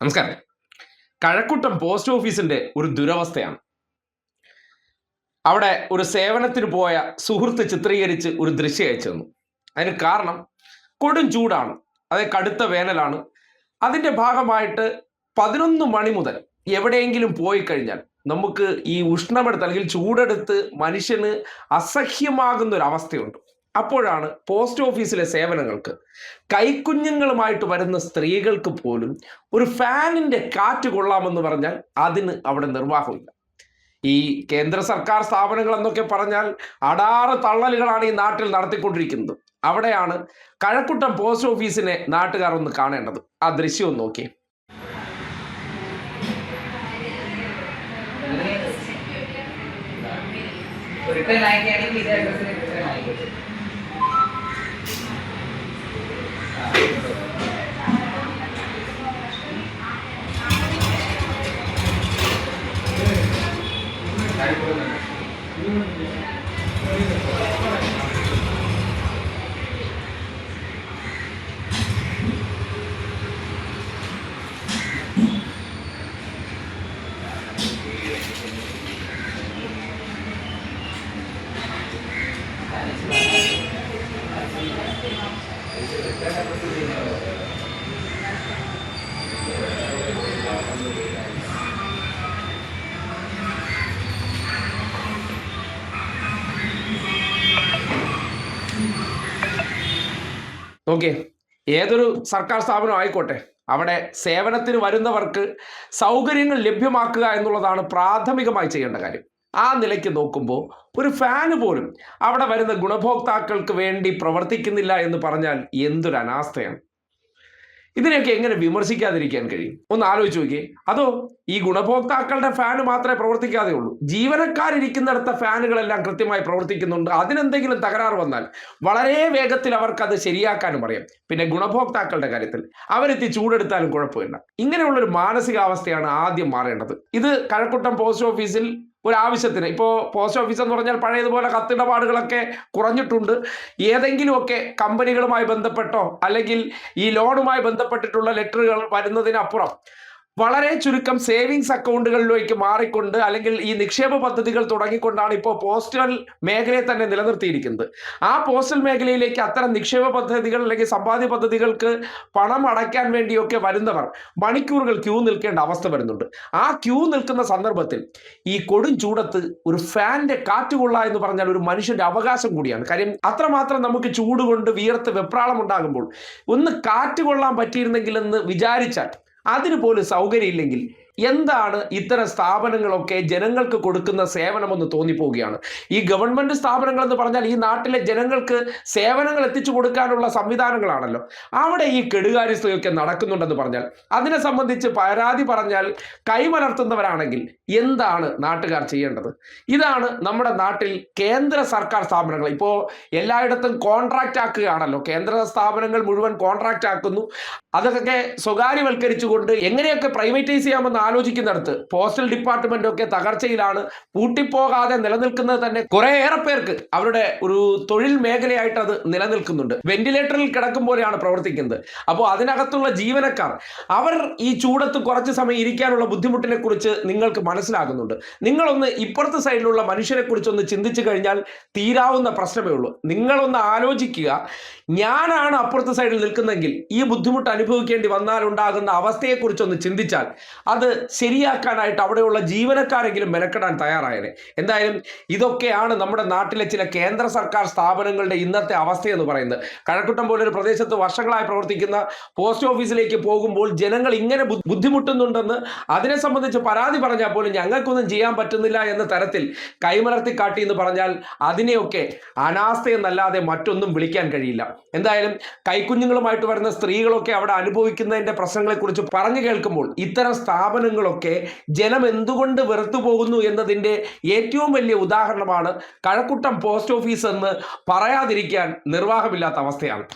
നമസ്കാരം. കഴക്കൂട്ടം പോസ്റ്റ് ഓഫീസിന്റെ ഒരു ദുരവസ്ഥയാണ്. അവിടെ ഒരു സേവനത്തിന് പോയ സുഹൃത്ത് ചിത്രീകരിച്ച് ഒരു ദൃശ്യം അയച്ചു തന്നു. അതിന് കാരണം കൊടും ചൂടാണ്, അതായത് കടുത്ത വേനലാണ്. അതിന്റെ ഭാഗമായിട്ട് 11 മണി മുതൽ എവിടെയെങ്കിലും പോയി കഴിഞ്ഞാൽ നമുക്ക് ഈ ഉഷ്ണമെടുത്ത് അല്ലെങ്കിൽ ചൂടെടുത്ത് മനുഷ്യന് അസഹ്യമാകുന്ന ഒരു അവസ്ഥയുണ്ട്. അപ്പോഴാണ് പോസ്റ്റ് ഓഫീസിലെ സേവനങ്ങൾക്ക് കൈക്കുഞ്ഞുങ്ങളുമായിട്ട് വരുന്ന സ്ത്രീകൾക്ക് പോലും ഒരു ഫാനിന്റെ കാറ്റ് കൊള്ളാമെന്ന് പറഞ്ഞാൽ അതിന് അവിടെ നിർവാഹമില്ല. ഈ കേന്ദ്ര സർക്കാർ സ്ഥാപനങ്ങൾ എന്നൊക്കെ പറഞ്ഞാൽ അടാറ് തള്ളലുകളാണ് ഈ നാട്ടിൽ നടത്തിക്കൊണ്ടിരിക്കുന്നത്. അവിടെയാണ് കഴക്കൂട്ടം പോസ്റ്റ് ഓഫീസിനെ നാട്ടുകാർ ഒന്ന് കാണേണ്ടത്. ആ ദൃശ്യം ഒന്ന് നോക്കി. ഓക്കെ, ഏതൊരു സർക്കാർ സ്ഥാപനം ആയിക്കോട്ടെ, അവിടെ സേവനത്തിന് വരുന്നവർക്ക് സൗകര്യങ്ങൾ ലഭ്യമാക്കുക എന്നുള്ളതാണ് പ്രാഥമികമായി ചെയ്യേണ്ട കാര്യം. ആ നിലയ്ക്ക് നോക്കുമ്പോൾ ഒരു ഫാന് പോലും അവിടെ വരുന്ന ഗുണഭോക്താക്കൾക്ക് വേണ്ടി പ്രവർത്തിക്കുന്നില്ല എന്ന് പറഞ്ഞാൽ എന്തൊരു അനാസ്ഥയാണ്. ഇതിനെയൊക്കെ എങ്ങനെ വിമർശിക്കാതിരിക്കാൻ കഴിയും? ഒന്ന് ആലോചിച്ച് നോക്കിയേ. അതോ ഈ ഗുണഭോക്താക്കളുടെ ഫാന് മാത്രമേ പ്രവർത്തിക്കാതെ ഉള്ളൂ? ജീവനക്കാരിരിക്കുന്നിടത്ത ഫാനുകളെല്ലാം കൃത്യമായി പ്രവർത്തിക്കുന്നുണ്ട്. അതിനെന്തെങ്കിലും തകരാറ് വന്നാൽ വളരെ വേഗത്തിൽ അവർക്കത് ശരിയാക്കാനും അറിയാം. പിന്നെ ഗുണഭോക്താക്കളുടെ കാര്യത്തിൽ അവരെത്തി ചൂടെടുത്താലും കുഴപ്പമില്ല. ഇങ്ങനെയുള്ളൊരു മാനസികാവസ്ഥയാണ് ആദ്യം മാറേണ്ടത്. ഇത് കഴക്കൂട്ടം പോസ്റ്റ് ഓഫീസിൽ ഒരാവശ്യത്തിന്, ഇപ്പോൾ പോസ്റ്റ് ഓഫീസ് എന്ന് പറഞ്ഞാൽ പഴയതുപോലെ കത്തിടപാടുകളൊക്കെ കുറഞ്ഞിട്ടുണ്ട്. ഏതെങ്കിലുമൊക്കെ കമ്പനികളുമായി ബന്ധപ്പെട്ടോ അല്ലെങ്കിൽ ഈ ലോണുമായി ബന്ധപ്പെട്ടിട്ടുള്ള ലെറ്ററുകൾ വരുന്നതിനപ്പുറം വളരെ ചുരുക്കം സേവിങ്സ് അക്കൗണ്ടുകളിലേക്ക് മാറിക്കൊണ്ട് അല്ലെങ്കിൽ ഈ നിക്ഷേപ പദ്ധതികൾ തുടങ്ങിക്കൊണ്ടാണ് ഇപ്പോൾ പോസ്റ്റൽ മേഖലയെ തന്നെ നിലനിർത്തിയിരിക്കുന്നത്. ആ പോസ്റ്റൽ മേഖലയിലേക്ക് അത്തരം നിക്ഷേപ പദ്ധതികൾ അല്ലെങ്കിൽ സമ്പാദ്യ പദ്ധതികൾക്ക് പണം അടയ്ക്കാൻ വേണ്ടിയൊക്കെ വരുന്നവർ മണിക്കൂറുകൾ ക്യൂ നിൽക്കേണ്ട അവസ്ഥ വരുന്നുണ്ട്. ആ ക്യൂ നിൽക്കുന്ന സന്ദർഭത്തിൽ ഈ കൊടും ചൂടത്ത് ഒരു ഫാനിന്റെ കാറ്റ് കൊള്ള എന്ന് പറഞ്ഞാൽ ഒരു മനുഷ്യന്റെ അവകാശം കൂടിയാണ്. കാര്യം അത്രമാത്രം നമുക്ക് ചൂട് കൊണ്ട് വിയർത്ത് വെപ്രാളം ഉണ്ടാകുമ്പോൾ ഒന്ന് കാറ്റ് കൊള്ളാൻ പറ്റിയിരുന്നെങ്കിൽ എന്ന് വിചാരിച്ചാൽ അതിന് പോലും സൗകര്യമില്ലെങ്കിൽ എന്താണ് ഇത്തരം സ്ഥാപനങ്ങളൊക്കെ ജനങ്ങൾക്ക് കൊടുക്കുന്ന സേവനമെന്ന് തോന്നിപ്പോവുകയാണ്. ഈ ഗവൺമെന്റ് സ്ഥാപനങ്ങൾ എന്ന് പറഞ്ഞാൽ ഈ നാട്ടിലെ ജനങ്ങൾക്ക് സേവനങ്ങൾ എത്തിച്ചു കൊടുക്കാനുള്ള സംവിധാനങ്ങളാണല്ലോ. അവിടെ ഈ കെടുകാര്യസ്ഥയൊക്കെ നടക്കുന്നുണ്ടെന്ന് പറഞ്ഞാൽ അതിനെ സംബന്ധിച്ച് പരാതി പറഞ്ഞാൽ കൈമലർത്തുന്നവരാണെങ്കിൽ എന്താണ് നാട്ടുകാർ ചെയ്യേണ്ടത്? ഇതാണ് നമ്മുടെ നാട്ടിൽ കേന്ദ്ര സർക്കാർ സ്ഥാപനങ്ങൾ ഇപ്പോൾ എല്ലായിടത്തും കോൺട്രാക്റ്റ് ആക്കുകയാണല്ലോ. കേന്ദ്ര സ്ഥാപനങ്ങൾ മുഴുവൻ കോൺട്രാക്റ്റ് ആക്കുന്നു. അതൊക്കെ സ്വകാര്യവൽക്കരിച്ചുകൊണ്ട് എങ്ങനെയൊക്കെ പ്രൈവറ്റൈസ് ചെയ്യാമെന്ന് ആലോചിക്കുന്നിടത്ത് പോസ്റ്റൽ ഡിപ്പാർട്ട്മെന്റ് ഒക്കെ തകർച്ചയിലാണ്. പൂട്ടിപ്പോകാതെ നിലനിൽക്കുന്നത് തന്നെ കുറേയേറെ പേർക്ക് അവരുടെ ഒരു തൊഴിൽ മേഖലയായിട്ട് അത് നിലനിൽക്കുന്നുണ്ട്. വെന്റിലേറ്ററിൽ കിടക്കും പോലെയാണ് പ്രവർത്തിക്കുന്നത്. അപ്പോൾ അതിനകത്തുള്ള ജീവനക്കാർ അവർ ഈ ചൂടത്ത് കുറച്ച് സമയം ഇരിക്കാനുള്ള ബുദ്ധിമുട്ടിനെ കുറിച്ച് നിങ്ങൾക്ക് മനസ്സിലാകുന്നുണ്ട്. നിങ്ങളൊന്ന് ഇപ്പുറത്തെ സൈഡിലുള്ള മനുഷ്യരെ കുറിച്ചൊന്ന് ചിന്തിച്ചു കഴിഞ്ഞാൽ തീരാവുന്ന പ്രശ്നമേ ഉള്ളൂ. നിങ്ങളൊന്ന് ആലോചിക്കുക, ഞാനാണ് അപ്പുറത്തെ സൈഡിൽ നിൽക്കുന്നെങ്കിൽ ഈ ബുദ്ധിമുട്ട് അനുഭവിക്കേണ്ടി വന്നാൽ ഉണ്ടാകുന്ന അവസ്ഥയെക്കുറിച്ചൊന്ന് ചിന്തിച്ചാൽ അത് ശരിയാക്കാനായിട്ട് അവിടെയുള്ള ജീവനക്കാരെങ്കിലും മെനക്കെടാൻ തയ്യാറായനെ. എന്തായാലും ഇതൊക്കെയാണ് നമ്മുടെ നാട്ടിലെ ചില കേന്ദ്ര സർക്കാർ സ്ഥാപനങ്ങളുടെ ഇന്നത്തെ അവസ്ഥയെന്ന് പറയുന്നത്. കഴക്കൂട്ടം പോലൊരു പ്രദേശത്ത് വർഷങ്ങളായി പ്രവർത്തിക്കുന്ന പോസ്റ്റ് ഓഫീസിലേക്ക് പോകുമ്പോൾ ജനങ്ങൾ ഇങ്ങനെ ബുദ്ധിമുട്ടുന്നുണ്ടെന്ന് അതിനെ സംബന്ധിച്ച് പരാതി പറഞ്ഞാൽ പോലും ഞങ്ങൾക്കൊന്നും ചെയ്യാൻ പറ്റുന്നില്ല എന്ന തരത്തിൽ കൈമലർത്തി കാട്ടി എന്ന് പറഞ്ഞാൽ അതിനെയൊക്കെ അനാസ്ഥയെന്നല്ലാതെ മറ്റൊന്നും വിളിക്കാൻ കഴിയില്ല. എന്തായാലും കൈക്കുഞ്ഞുങ്ങളുമായിട്ട് വരുന്ന സ്ത്രീകളൊക്കെ അവിടെ അനുഭവിക്കുന്നതിന്റെ പ്രശ്നങ്ങളെക്കുറിച്ച് പറഞ്ഞു കേൾക്കുമ്പോൾ ഇത്തരം സ്ഥാപനങ്ങളൊക്കെ ജനം എന്തുകൊണ്ട് വെറുത്തു പോകുന്നു എന്നതിൻ്റെ ഏറ്റവും വലിയ ഉദാഹരണമാണ് കഴക്കൂട്ടം പോസ്റ്റ് ഓഫീസ് എന്ന് പറയാതിരിക്കാൻ നിർവാഹമില്ലാത്ത അവസ്ഥയാണ്.